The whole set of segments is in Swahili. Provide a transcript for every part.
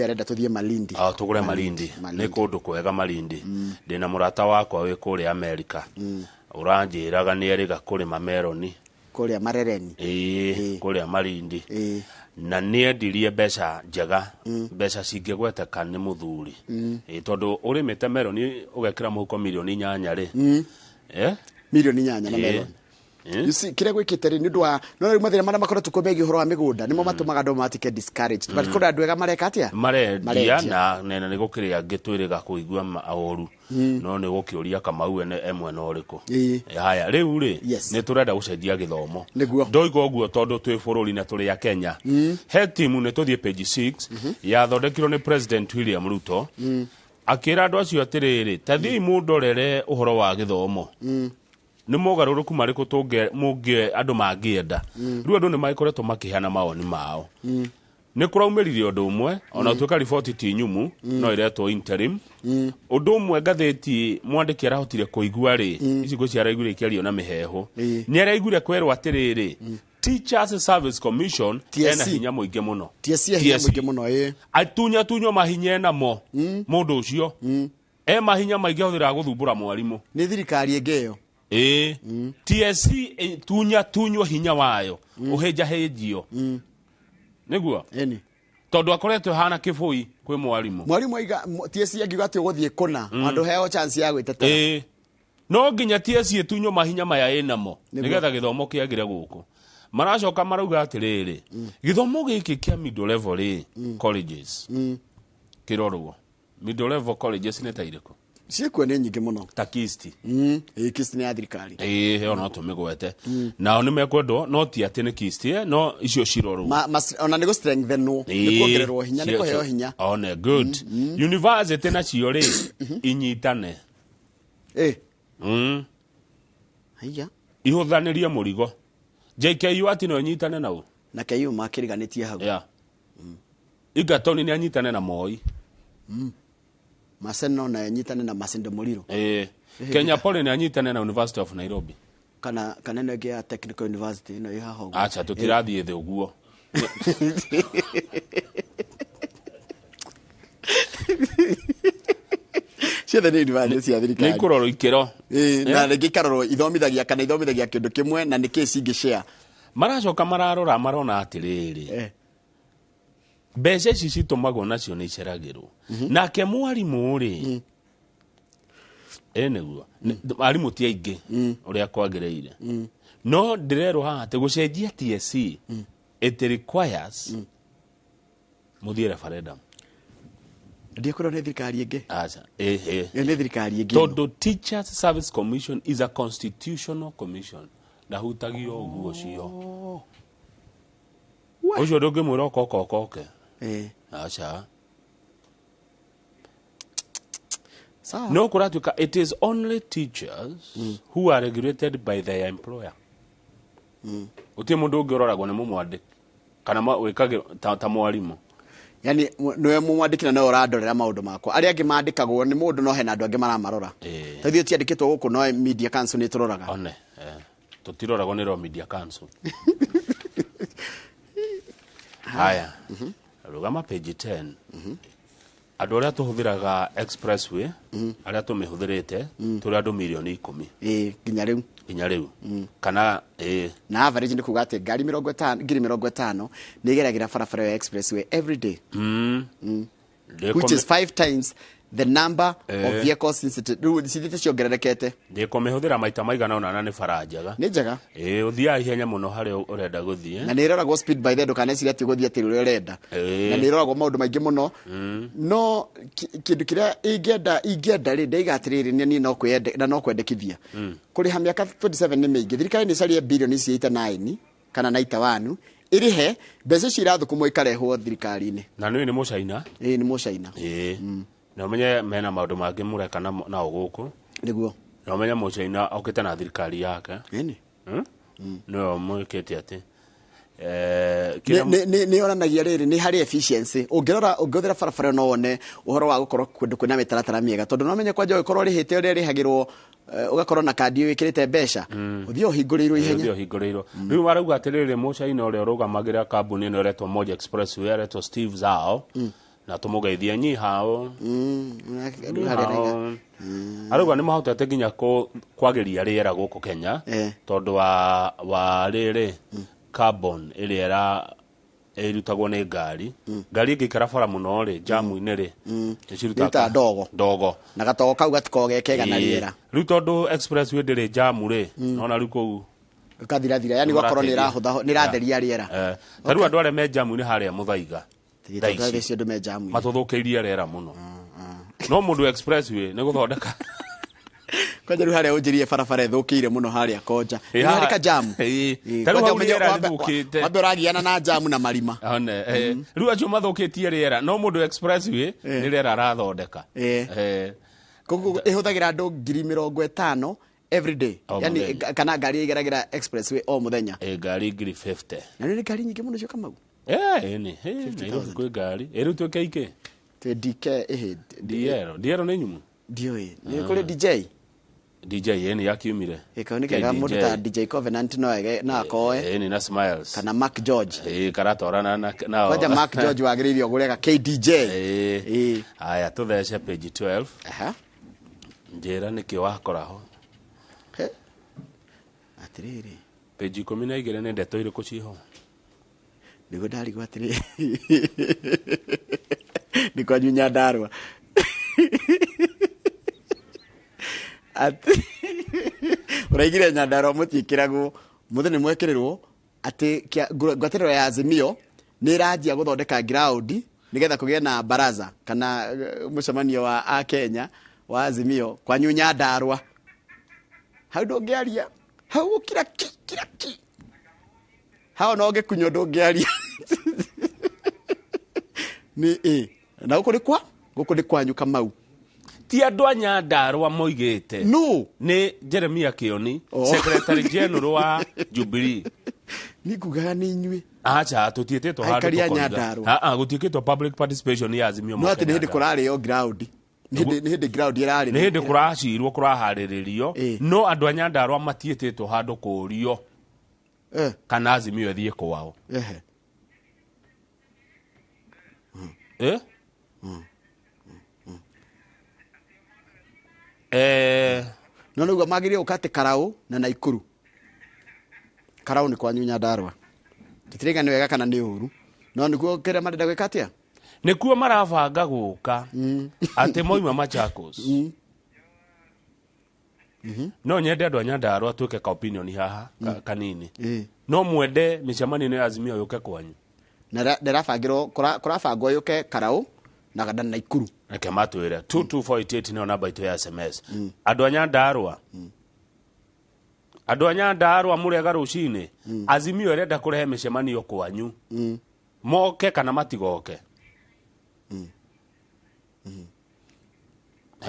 arenda tuthie Malindi. Tugure Malindi. Nĩ kũndũ kwega Malindi. Ndĩna mũrata wakwa wĩ kũrĩa Amerika. Ũranjĩraga nĩ erĩga kũrĩma meroni. Kũrĩa Marereni. Kũrĩa Malindi. Na nĩ endirie mbeca njega. Mbeca cingĩgweteka nĩ mũthuri. Tondũ ũrĩmĩte meroni ũgekĩra mũhuko milioni 8 rĩ. Milioni 8 na meroni. You see, kire gwikite ri ndu wa no ri mathira mara makoretwo kumegi horo wa migunda nimo matumaga ndo matike discouraged but kura andwega mareka atia marendia na nene ni gukiria ngitwiriga kuigua aoru no ni gukiuria Kamau ene emwe no riku haya riu ri ni turenda gucenjia githomo ndoigo guo tondu twi bururi na turi ya Kenya he timu ni tuthie page 6 ya thondekirwo ni President William Ruto akira andu acio atiriri tathii mundorere uhoro wa githomo nĩ mogaruruku marĩkũ andũ mangĩenda rĩu andũ nĩ magĩkoretwo makĩheana mawoni mao nĩ kũraumĩrire ũndũ ũmwe ona ũtuĩka riboti ti nyumu no iretwo interim ũndũ ũmwe ngathĩti mwandĩki arahotire kũigua rĩ icigo cia araiguire ikĩario na mĩheho nĩ araiguire kwerwo atĩrĩrĩ Teachers Service Commission ena hinya mũingĩ mũno hinya mũingĩ mũno atunywo mahinya namo mũndũ ũcio mahinya maingĩ ahũthĩra gũthumbũra mwarimũ nĩ thirikari ĩngĩyo TSC tunywo hinya wayo uhenjahĩnjio niguo tondu akoretwo hana kibui kwi mwarimu aiga TSC angiuga ati uguthie kuna andu heo chance ya gwitetera no nginya TSC tunywo mahinya maya enamo nigetha githomo kiagire guku maracoka marauga atiriri githomo giki kia middle level colleges kirorwo middle level colleges ni tairiko ciĩkuo nĩ nyingĩ mũno ta Kisti Kisti nĩ ya thirikari heo no tumĩgwete nao nĩ mekwendwo no ti atĩ nĩ Kisti no icio cirorwo ona nĩ gũstrengthenwo nĩ kuongererwo hinya nĩ kũheo hinya one good university nacio rĩ inyitane haya ihũthanĩrie mũrigo JKU ati no nyitane nao na KU makĩriganĩtie hau Egerton nĩ anyitane na Moi Maseno na nyitane na Masinde Muliro Kenya Poly ni anyitane na University of Nairobi kana nenge ya Technical University no ihaho acha tutirathie the uguo ciothe nĩ university ya thirikari nĩ kuroro ikero na rĩngĩ karoro ithomithagia kana ithomithagia kĩndũ kĩmwe na nĩkĩ cingĩshare maracoka mararora marona atirĩrĩ mbeca ici citumagwo nacio nĩ iceragĩrwo nake mwarimũ rĩ nĩguo arimũ ti aingĩ ũrĩa kwagĩrĩire no ndĩrerwo haha atĩ gũcenjia TSC it requires mũthie referendum ndiĩkorwo nĩ thirikari ĩngĩ acha nĩ thirikari ĩngĩ tondũ Teachers Service Commission is a constitutional commission ndahutagio ũguo cio ũcio ndũngĩmwĩra okoke acha no kuratuka it is only teachers who are regulated by their employer uti mundu ungiroragwo ni mumwandiki kana wikagirwo ta mwarimu yani niwe mumwandiki na no urandorera maundu makwa ari angi mandikagwo ni mundu no hena andu angi maramarora tathio tiandikitwo guku no media council ni turoraga one tutiroragwo ni ro media council haya rugama page 10 andu aria tuhuthiraga expressway aria tumihũthĩrĩte turi andu milioni 10 nginya riu kana na average ni kuga ati ngari 50 ni igeragira barabara ya expressway every day which is 5 times the number of vehicles institute ciongererekete ndikomihũthĩra maita maigana ona ni faranjaga ni njega uthia ihenya muno hari urenda guthie na ni roragwo speed by the ndukaneciria ati guthie ati uri urenda na ni roragwo maundu maingi muno no kindu kiria ingenda ri ndaiga atiriri ni no kwende na no kwendekithia kuriha miaka 27 ni mingi thirikari ni carie bilioni cia 9 kana 91 irihe mbeca cirathukumwo ikarehwo thirikari-ini na ni mucaina ni mucaina na menye mena maundu mangi mureka na guku niguo na menye mucaina okite na thirikari yake no mwikete ati ni oranagia riri ni hari efficiency ungirora barabara no wone uhoro wa gukorwo kundu kwina mitaratara miega tondu no menye kwanja ukorwo rihite uri rihagirwo ugakorwo na kandi wikirite mbeca uthio hinguriirwo ihenya riu marauga atiriri mucaina uri urugamagira kambuni ino retwo Moja Expressway retwo Steve Zao na tumugeithie nyi hao aruga ni mahotete nginya kwagiria riera guku Kenya tondu wa riri carbon iriera irutagwo ni ngari ingikara bara muno ri jamu-ini ri nicirutaga ndogo na gatogo kau gatiko gekega na riera riu tondu expressway ndiri jamu ri nona riu kou kathirathira yani gwakorwo ni ratheria riera taru andu aria me jamu-ini haria Muthaiga matuthukiirie riera muno no mundu expressway ni guthondeka kwanja riu haria unjirie barabara ithukiire muno haria Koja ni haria ka jamu taru hau riera rithukite wambe uragiana na jamu na marima riu acio mathukitie riera no mundu expressway ni riera arathondeka koguo ihuthagira andu 50,000 every day yani kana ngari igeragira expressway o muthenya ngari 50 na ni ngari nyingi muno cio Kamau ni kwi ngari riu twike iki twe DK diero ni nyumu dioi ni kuri DJ ni yakiumire ikaonekega mundu ta DJ Covenant no akoe ni na Smiles kana Mark George karatorana nao kwaja Mark George wagiririo gurega KDJ aya tuthece page 12 njira niki wakoraho atiriri page 12 ni ndeto iriku ciho nigo ndarigwa atiriri niko Nyandarua uraigire Nyandarua mutikiragwo muthe ni mwekirirwo ati ngwatiriro ya Azimio ni rajia guthondeka ground nigetha kugie na baraza kana mucemanio wa a Kenya wa Azimio kwa Nyandarua hau ndungiaria hau kira hao no gekunyo ndungiaria ni na guku ni kwanyu Kamau ti andu a Nyandarua moigite no ni Jeremia Kioni secretary general wa Jubilee ni kugaga ni inyui acha tutietetwo handu gutieketwo public participation ya Azimio no ati ni hindi kurari yo ground ni hindi ground irari ni hindi kuracirwo kurahariririo no andu a Nyandarua matietetwo handu kurio kana Azimio ethie kwao no niguo magirie ukate Karau na Naikuru Karau ni kwanyu Nyandarua titiriga ni wega kana ni uru no niguo kire marenda gwika atia nikuo marabanga guka ati moima Machakos no nyende andu a Nyandarua tuke ka opinion haha kanini no mwende micemanio ya Azimio yuke kwanyu na ndirabangirwo kurabangwo yuke Karau na gadana Naikuru reke matwire 22488 no namba itu ya SMS andu a Nyandarua andu a Nyandarua murega rucini Azimio irenda kurehe micemanio kwanyu moke kana matigoke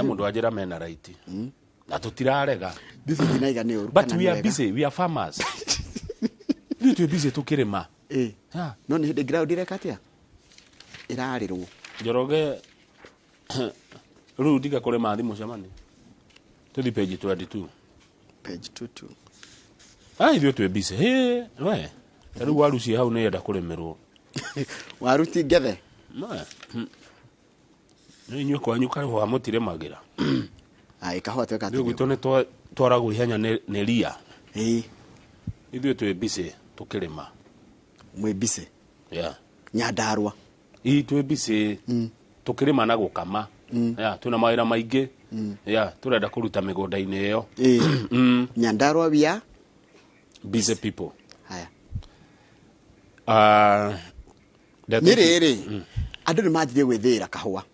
mundu ajira mena right na tutirarega but we are busy we are farmers we are busy tukirima no ni hindi ground ireka atia irarirwo Njoroge rudiga kore mathi mucemani tuthi page 22 ithuĩ twĩ busy we rĩu waru cia hau nĩ yenda kũrĩmĩrwo waru ti ngethe nĩ inyuĩ kwanyu kahũa mũtirĩmagĩra kahũa tweka rĩu gwitũ nĩ twaragwo ihenya nĩ ria ithuĩ twĩ busy tũkĩrĩma mwĩ busy Nyandarua twĩ busy tukirima na gukama tuna mawira maingi turenda kuruta migunda-ini iyo Nyandarua bia busy people haya niriri andu ni manjirie gwithira kahua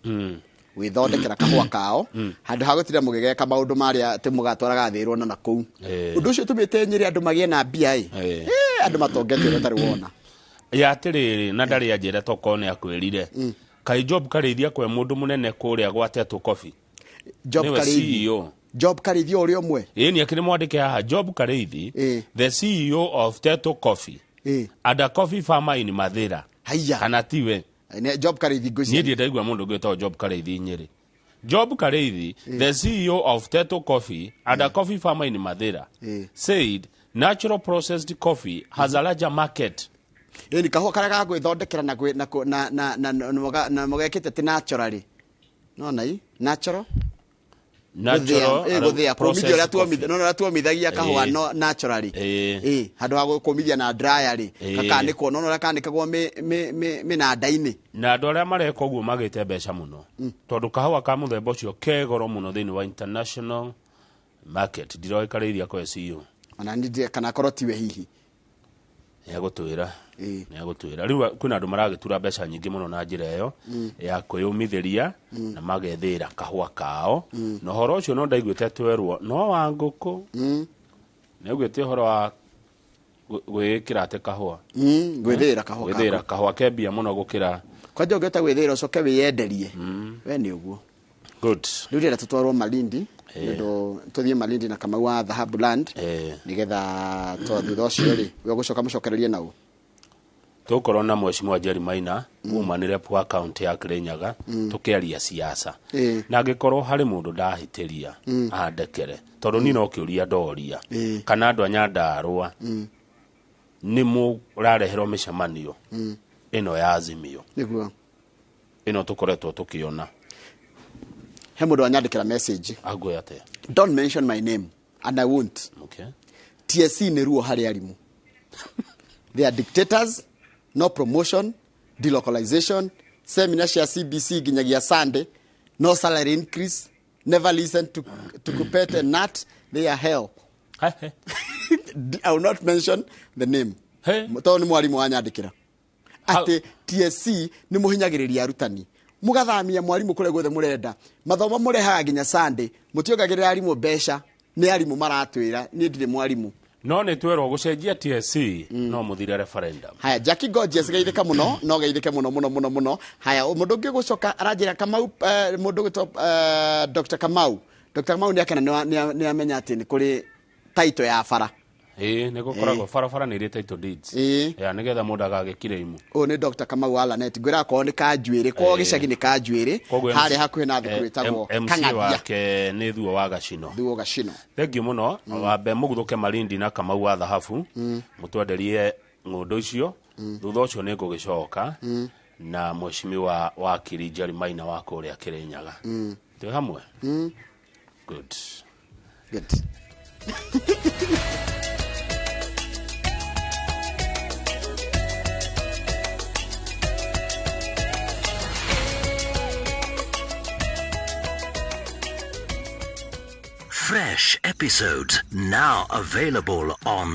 gwithondekera kahua kao handu ha gutira mugigeka maundu maria timugatwaraga thirwo na nakuu undu ucio tumite nyiri andu magie na bia andu matongetio batari wona atiriri na ndari anjira tokone akwirire kai job karithia kwe mundu munene kuria gwatetwo coffee job karithia uri omwe ni akire mwandike haha job karithi the CEO of Teto Coffee ada coffee farmer in Mathira kana tiwe job karithi ngoci ni ndienda igwa mundu gwetwo job karithi Nyeri Job Karithi the CEO of Teto Coffee ada coffee farmer in Mathira said natural processed coffee has a larger market ni kahua kara ga gwithondekera na mogekete ti naturally no nai natural guthia kumithia ria tuomithia no na tuomithagia kahua no naturally handu ha kumithia na dryerly kakaniko no kanikagwo me na ndaini na andu aria mareka uguo magite mbeca muno tondu kahua ka muthemba ucio kegoro muno thini wa international market ndiroikariria kwa CEO ana ndie kana korwo tiwe hihi egutwira riu kwina andu maragitura mbeca nyingi muno na njira iyo ya kuyumithiria na magethira kahua kao no horo ucio no ndaiguite twerwo no wa nguku neguite horo wa gwikira te kahua gwithira kahua kebia muno gukira kwa ndio ngeta gwithira ucoke wiyenderie we ni uguo good riu rira tutwarwo Malindi ndo tuthie Malindi na Kamau wa Dhahabu Land nigetha thutha ucio ri we gucoka mucokererie nau tukorwo na mheshimiwa Jerry Maina umanire kwa county ya Kirinyaga tukiaria siasa na angikorwo hari mundu ndahitiria andekere tondu ni no kiuria ndoria kana andu anyandarwa ni mu rareherwo micemanio ino ya Azimio niguo ino tukoretwo tukiona he mundu anyandikira message agwete don't mention my name and I won't. Okay. TSC ni ruo hari arimu. They are dictators, no promotion, delocalization, seminar share CBC ginyagia Sunday, no salary increase, never listen to Kupet and Nat, they are hell. Hey. I will not mention the name. Hey. To ni mwalimu anyandikira. Ate TSC ni muhinyagiriria arutani. Mugathamia mwalimu kule gwethe murenda. Mathoma murehaga ginya Sunday, mutiogagirira arimu besha, ni arimu maratwira, ni ndire mwalimu. No ni twerwo gucenjia TSC no muthire referendum. Haya Jackie Gorgeous geithika muno no geithike muno. Haya mundu ngi gucoka aranjira Kamau mundu gito Dr. Kamau. Dr. Kamau ni akena ni amenya ati ni kuri title ya bara. Ni gukoragwo bara ni ri title deeds. Ya nigetha mundu agagikire imu. Ni Dr. Kamau Alanet gwira ko ni kanjuire ko gicagi ni kanjuire hari hakuhe na thukuru itagwo Kangadia wake ni thuo wa Gacino. Thank you muno wambe muguthuke Malindi na Kamau wa Dhahabu mutwenderie ngundu icio thutha ucio ni ngugicoka na mheshimiwa wa Kiri Jerry Maina wa kuria Kirinyaga twi hamwe good Fresh episodes now available on